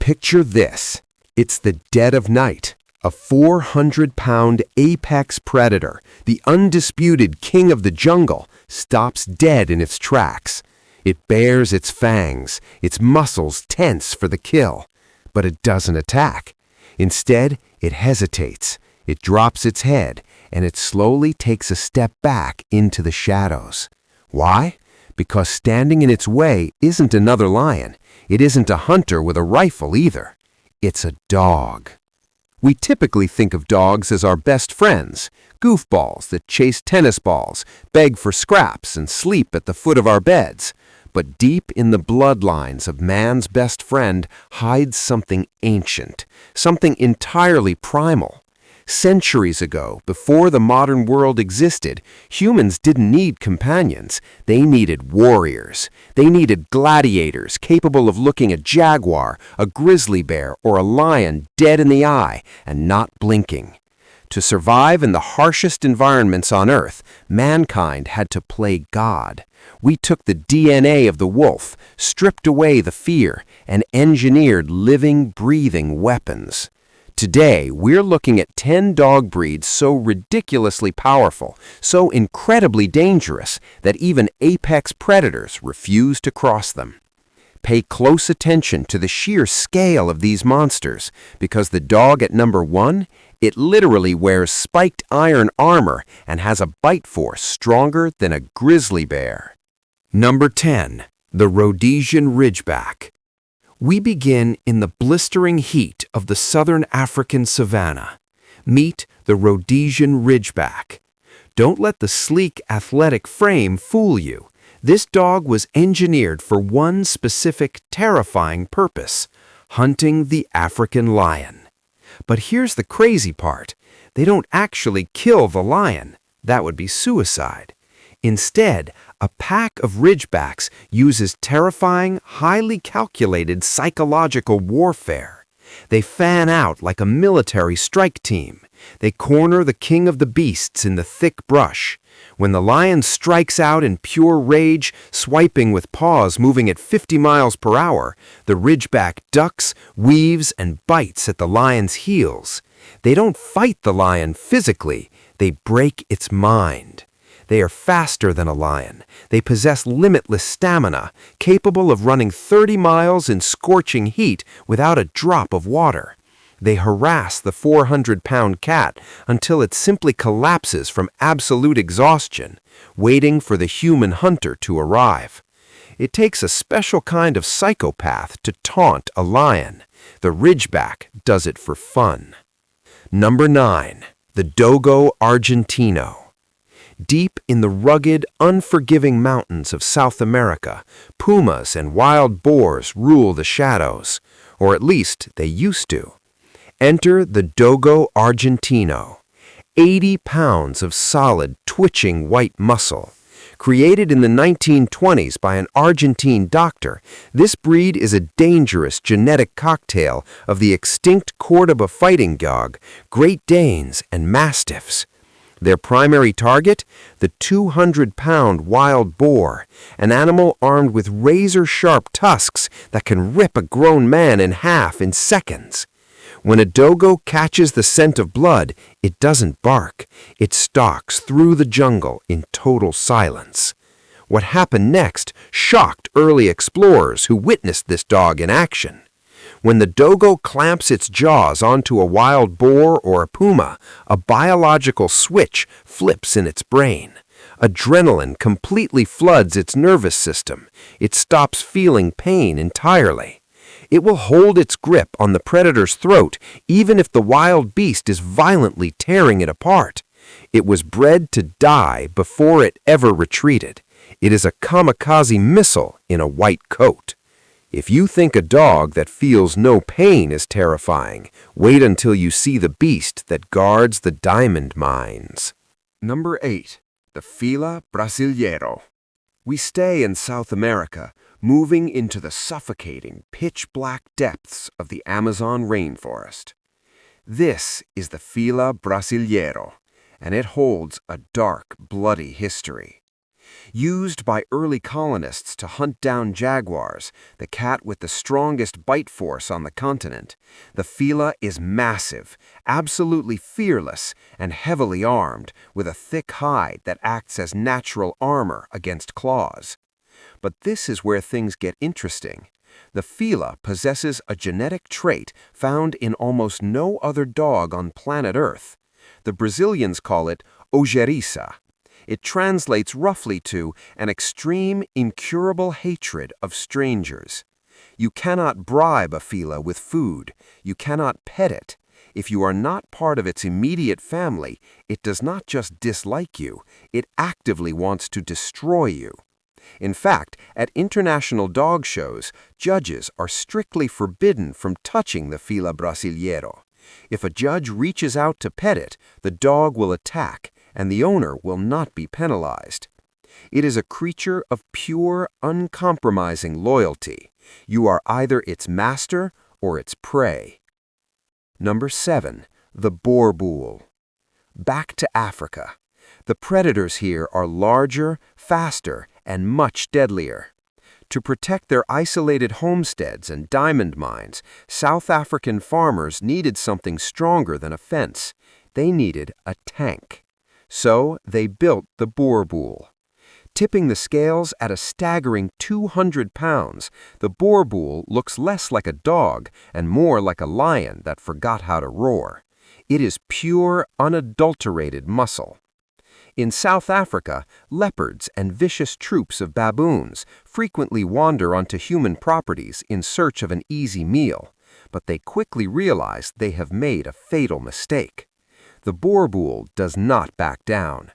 Picture this. It's the dead of night. A 400-pound apex predator, the undisputed king of the jungle, stops dead in its tracks. It bares its fangs, its muscles tense for the kill. But it doesn't attack. Instead, it hesitates. It drops its head, and it slowly takes a step back into the shadows. Why? Because standing in its way isn't another lion. It isn't a hunter with a rifle either. It's a dog. We typically think of dogs as our best friends, goofballs that chase tennis balls, beg for scraps, and sleep at the foot of our beds. But deep in the bloodlines of man's best friend hides something ancient, something entirely primal. Centuries ago, before the modern world existed, humans didn't need companions. They needed warriors. They needed gladiators capable of looking a jaguar, a grizzly bear, or a lion dead in the eye and not blinking. To survive in the harshest environments on Earth, mankind had to play God. We took the DNA of the wolf, stripped away the fear, and engineered living, breathing weapons. Today, we're looking at 10 dog breeds so ridiculously powerful, so incredibly dangerous, that even apex predators refuse to cross them. Pay close attention to the sheer scale of these monsters, because the dog at number 1, it literally wears spiked iron armor and has a bite force stronger than a grizzly bear. Number 10. The Rhodesian Ridgeback. We begin in the blistering heat of the southern African savanna. Meet the Rhodesian Ridgeback. Don't let the sleek, athletic frame fool you. This dog was engineered for one specific, terrifying purpose: hunting the African lion. But here's the crazy part. They don't actually kill the lion. That would be suicide. Instead, a pack of Ridgebacks uses terrifying, highly calculated psychological warfare. They fan out like a military strike team. They corner the king of the beasts in the thick brush. When the lion strikes out in pure rage, swiping with paws moving at 50 miles per hour, the Ridgeback ducks, weaves, and bites at the lion's heels. They don't fight the lion physically. They break its mind. They are faster than a lion. They possess limitless stamina, capable of running 30 miles in scorching heat without a drop of water. They harass the 400-pound cat until it simply collapses from absolute exhaustion, waiting for the human hunter to arrive. It takes a special kind of psychopath to taunt a lion. The Ridgeback does it for fun. Number 9. The Dogo Argentino. Deep in the rugged, unforgiving mountains of South America, pumas and wild boars rule the shadows, or at least they used to. Enter the Dogo Argentino. 80 pounds of solid, twitching white muscle. Created in the 1920s by an Argentine doctor, this breed is a dangerous genetic cocktail of the extinct Cordoba fighting dog, Great Danes, and Mastiffs. Their primary target? The 200-pound wild boar, an animal armed with razor-sharp tusks that can rip a grown man in half in seconds. When a dogo catches the scent of blood, it doesn't bark. It stalks through the jungle in total silence. What happened next shocked early explorers who witnessed this dog in action. When the dogo clamps its jaws onto a wild boar or a puma, a biological switch flips in its brain. Adrenaline completely floods its nervous system. It stops feeling pain entirely. It will hold its grip on the predator's throat even if the wild beast is violently tearing it apart. It was bred to die before it ever retreated. It is a kamikaze missile in a white coat. If you think a dog that feels no pain is terrifying, wait until you see the beast that guards the diamond mines. Number 8. The Fila Brasileiro. We stay in South America, moving into the suffocating, pitch-black depths of the Amazon rainforest. This is the Fila Brasileiro, and it holds a dark, bloody history. Used by early colonists to hunt down jaguars, the cat with the strongest bite force on the continent, the Fila is massive, absolutely fearless, and heavily armed, with a thick hide that acts as natural armor against claws. But this is where things get interesting. The Fila possesses a genetic trait found in almost no other dog on planet Earth. The Brazilians call it ojeriça. It translates roughly to an extreme, incurable hatred of strangers. You cannot bribe a Fila with food. You cannot pet it. If you are not part of its immediate family, it does not just dislike you, it actively wants to destroy you. In fact, at international dog shows, judges are strictly forbidden from touching the Fila Brasileiro. If a judge reaches out to pet it, the dog will attack, and the owner will not be penalized. It is a creature of pure, uncompromising loyalty. You are either its master or its prey. Number 7. The Boerboel. Back to Africa. The predators here are larger, faster, and much deadlier. To protect their isolated homesteads and diamond mines, South African farmers needed something stronger than a fence. They needed a tank. So they built the Boerboel. Tipping the scales at a staggering 200 pounds, the Boerboel looks less like a dog and more like a lion that forgot how to roar. It is pure, unadulterated muscle. In South Africa, leopards and vicious troops of baboons frequently wander onto human properties in search of an easy meal, but they quickly realize they have made a fatal mistake. The Boerboel does not back down.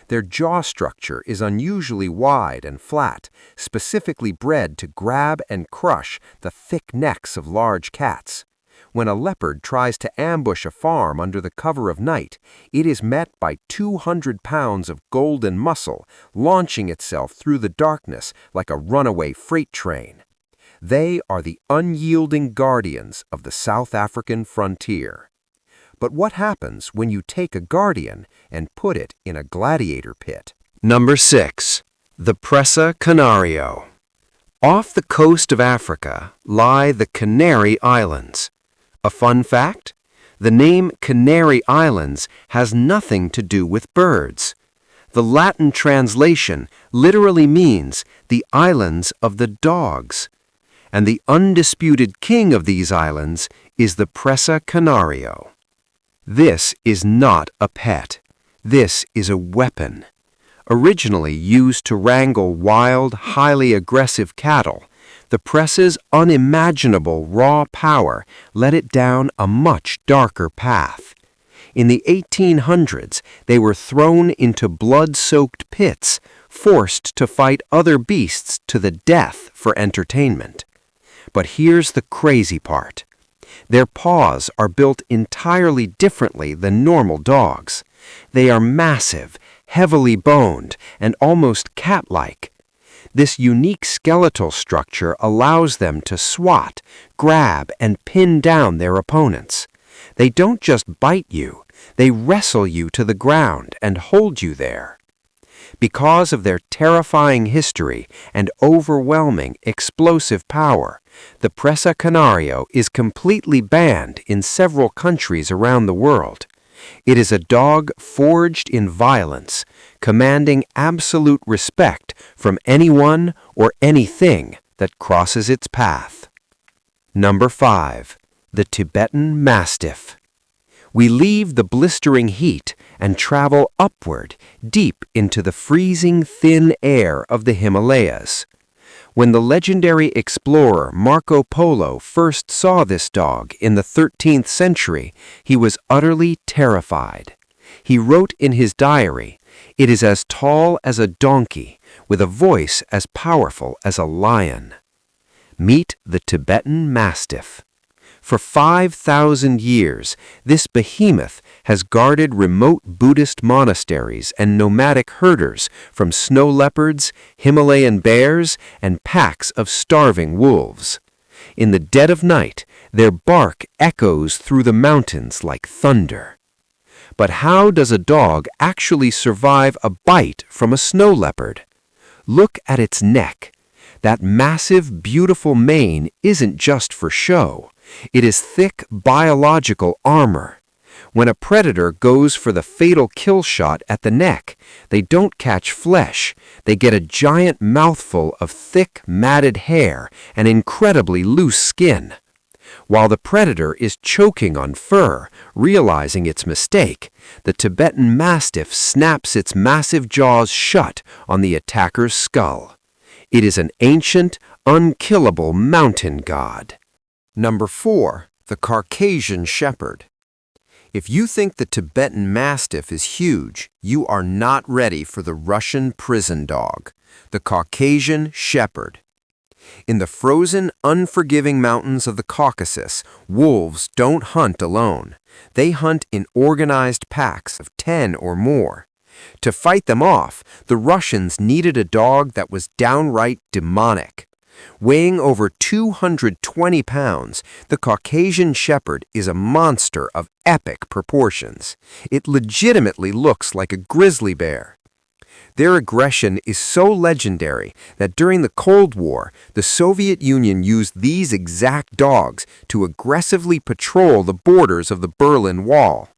Their jaw structure is unusually wide and flat, specifically bred to grab and crush the thick necks of large cats. When a leopard tries to ambush a farm under the cover of night, it is met by 200 pounds of golden muscle launching itself through the darkness like a runaway freight train. They are the unyielding guardians of the South African frontier. But what happens when you take a guardian and put it in a gladiator pit? Number 6. The Presa Canario. Off the coast of Africa lie the Canary Islands. A fun fact? The name Canary Islands has nothing to do with birds. The Latin translation literally means the islands of the dogs. And the undisputed king of these islands is the Presa Canario. This is not a pet. This is a weapon. Originally used to wrangle wild, highly aggressive cattle, the Presa's unimaginable raw power led it down a much darker path. In the 1800s, they were thrown into blood-soaked pits, forced to fight other beasts to the death for entertainment. But here's the crazy part. Their paws are built entirely differently than normal dogs. They are massive, heavily boned, and almost cat-like. This unique skeletal structure allows them to swat, grab, and pin down their opponents. They don't just bite you, they wrestle you to the ground and hold you there. Because of their terrifying history and overwhelming explosive power, the Presa Canario is completely banned in several countries around the world. It is a dog forged in violence, commanding absolute respect from anyone or anything that crosses its path. Number 5. The Tibetan Mastiff. We leave the blistering heat and travel upward, deep into the freezing thin air of the Himalayas. When the legendary explorer Marco Polo first saw this dog in the 13th century, he was utterly terrified. He wrote in his diary, "It is as tall as a donkey, with a voice as powerful as a lion." Meet the Tibetan Mastiff. For 5,000 years, this behemoth has guarded remote Buddhist monasteries and nomadic herders from snow leopards, Himalayan bears, and packs of starving wolves. In the dead of night, their bark echoes through the mountains like thunder. But how does a dog actually survive a bite from a snow leopard? Look at its neck. That massive, beautiful mane isn't just for show. It is thick biological armor. When a predator goes for the fatal kill shot at the neck, they don't catch flesh. They get a giant mouthful of thick, matted hair and incredibly loose skin. While the predator is choking on fur, realizing its mistake, the Tibetan Mastiff snaps its massive jaws shut on the attacker's skull. It is an ancient, unkillable mountain god. Number 4. The Caucasian Shepherd. If you think the Tibetan Mastiff is huge, you are not ready for the Russian prison dog, the Caucasian Shepherd. In the frozen, unforgiving mountains of the Caucasus, wolves don't hunt alone. They hunt in organized packs of 10 or more. To fight them off, the Russians needed a dog that was downright demonic. Weighing over 220 pounds, the Caucasian Shepherd is a monster of epic proportions. It legitimately looks like a grizzly bear. Their aggression is so legendary that during the Cold War, the Soviet Union used these exact dogs to aggressively patrol the borders of the Berlin Wall.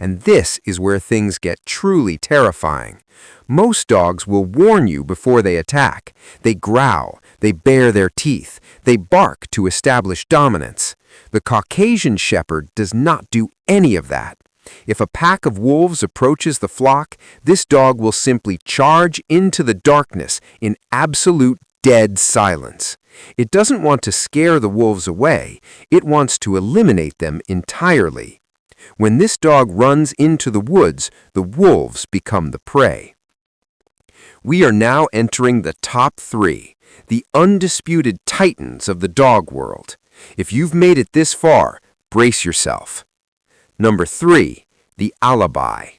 And this is where things get truly terrifying. Most dogs will warn you before they attack. They growl, they bare their teeth, they bark to establish dominance. The Caucasian Shepherd does not do any of that. If a pack of wolves approaches the flock, this dog will simply charge into the darkness in absolute dead silence. It doesn't want to scare the wolves away, it wants to eliminate them entirely. When this dog runs into the woods, the wolves become the prey. We are now entering the top 3, the undisputed titans of the dog world. If you've made it this far, brace yourself. Number 3, the Alabai.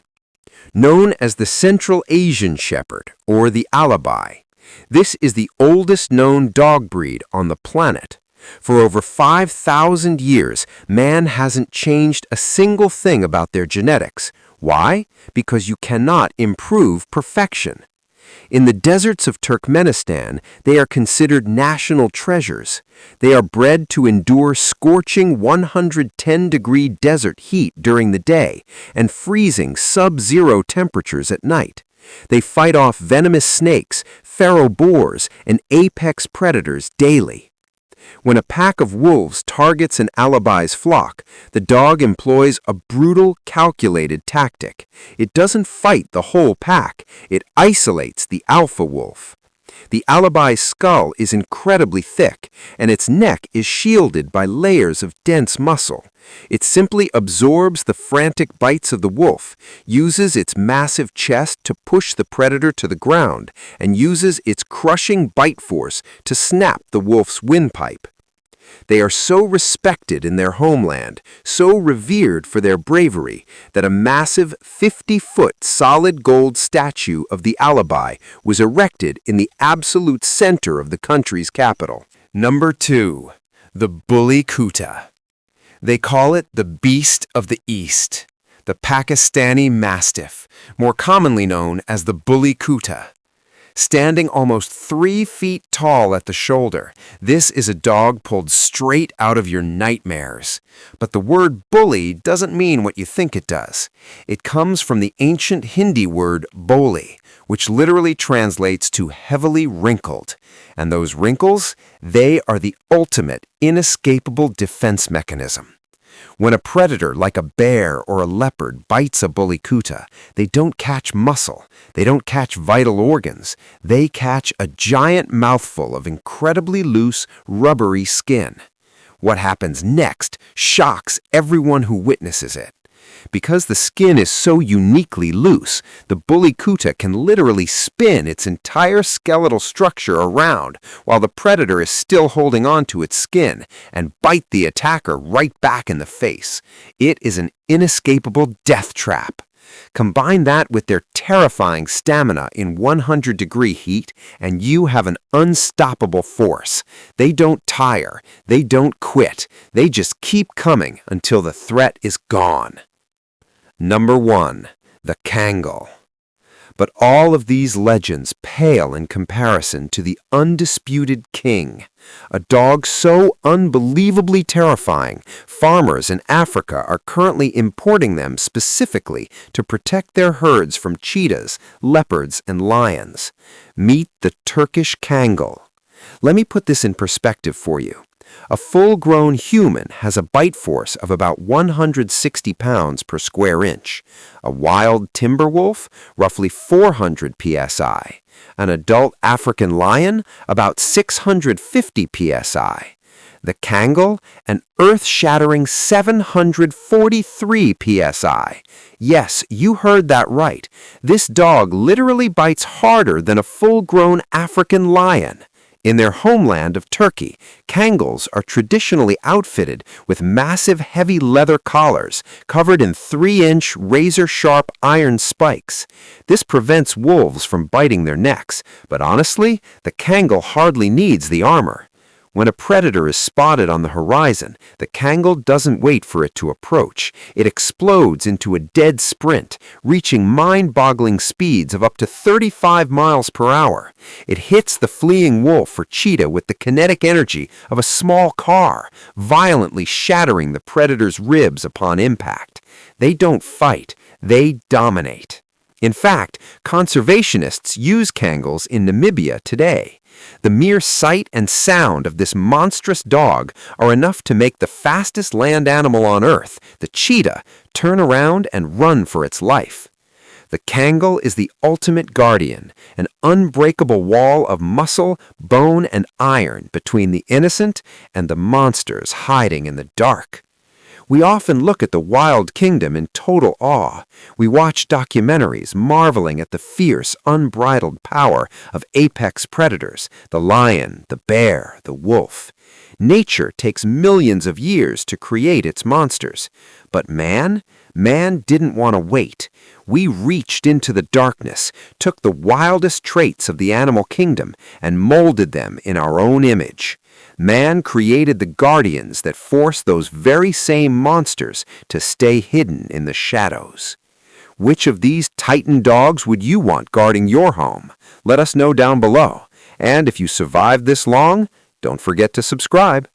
Known as the Central Asian Shepherd, or the Alabai, this is the oldest known dog breed on the planet. For over 5,000 years, man hasn't changed a single thing about their genetics. Why? Because you cannot improve perfection. In the deserts of Turkmenistan, they are considered national treasures. They are bred to endure scorching 110-degree desert heat during the day and freezing sub-zero temperatures at night. They fight off venomous snakes, feral boars, and apex predators daily. When a pack of wolves targets an Alabai's flock, the dog employs a brutal, calculated tactic. It doesn't fight the whole pack, it isolates the alpha wolf. The Alabai's skull is incredibly thick, and its neck is shielded by layers of dense muscle. It simply absorbs the frantic bites of the wolf, uses its massive chest to push the predator to the ground, and uses its crushing bite force to snap the wolf's windpipe. They are so respected in their homeland, so revered for their bravery, that a massive 50-foot solid gold statue of the Alabai was erected in the absolute center of the country's capital. Number 2. The Bully Kutta. They call it the Beast of the East, the Pakistani Mastiff, more commonly known as the Bully Kutta. Standing almost 3 feet tall at the shoulder, this is a dog pulled straight out of your nightmares. But the word bully doesn't mean what you think it does. It comes from the ancient Hindi word boli, which literally translates to heavily wrinkled. And those wrinkles, they are the ultimate, inescapable defense mechanism. When a predator like a bear or a leopard bites a bully kutta, they don't catch muscle, they don't catch vital organs, they catch a giant mouthful of incredibly loose, rubbery skin. What happens next shocks everyone who witnesses it. Because the skin is so uniquely loose, the bully kutta can literally spin its entire skeletal structure around while the predator is still holding on to its skin and bite the attacker right back in the face. It is an inescapable death trap. Combine that with their terrifying stamina in 100-degree heat, and you have an unstoppable force. They don't tire, they don't quit, they just keep coming until the threat is gone. Number 1. The Kangal. But all of these legends pale in comparison to the undisputed king, a dog so unbelievably terrifying, farmers in Africa are currently importing them specifically to protect their herds from cheetahs, leopards, and lions. Meet the Turkish Kangal. Let me put this in perspective for you. A full-grown human has a bite force of about 160 pounds per square inch. A wild timber wolf, roughly 400 psi. An adult African lion, about 650 psi. The Kangal, an earth-shattering 743 psi. Yes, you heard that right. This dog literally bites harder than a full-grown African lion. In their homeland of Turkey, Kangals are traditionally outfitted with massive heavy leather collars covered in 3-inch razor-sharp iron spikes. This prevents wolves from biting their necks, but honestly, the Kangal hardly needs the armor. When a predator is spotted on the horizon, the Kangal doesn't wait for it to approach. It explodes into a dead sprint, reaching mind-boggling speeds of up to 35 miles per hour. It hits the fleeing wolf or cheetah with the kinetic energy of a small car, violently shattering the predator's ribs upon impact. They don't fight, they dominate. In fact, conservationists use Kangals in Namibia today. The mere sight and sound of this monstrous dog are enough to make the fastest land animal on Earth, the cheetah, turn around and run for its life. The Kangal is the ultimate guardian, an unbreakable wall of muscle, bone, and iron between the innocent and the monsters hiding in the dark. We often look at the wild kingdom in total awe. We watch documentaries marveling at the fierce, unbridled power of apex predators, the lion, the bear, the wolf. Nature takes millions of years to create its monsters. But man didn't want to wait. We reached into the darkness, took the wildest traits of the animal kingdom, and molded them in our own image. Man created the guardians that force those very same monsters to stay hidden in the shadows. Which of these Titan dogs would you want guarding your home? Let us know down below. And if you survived this long, don't forget to subscribe.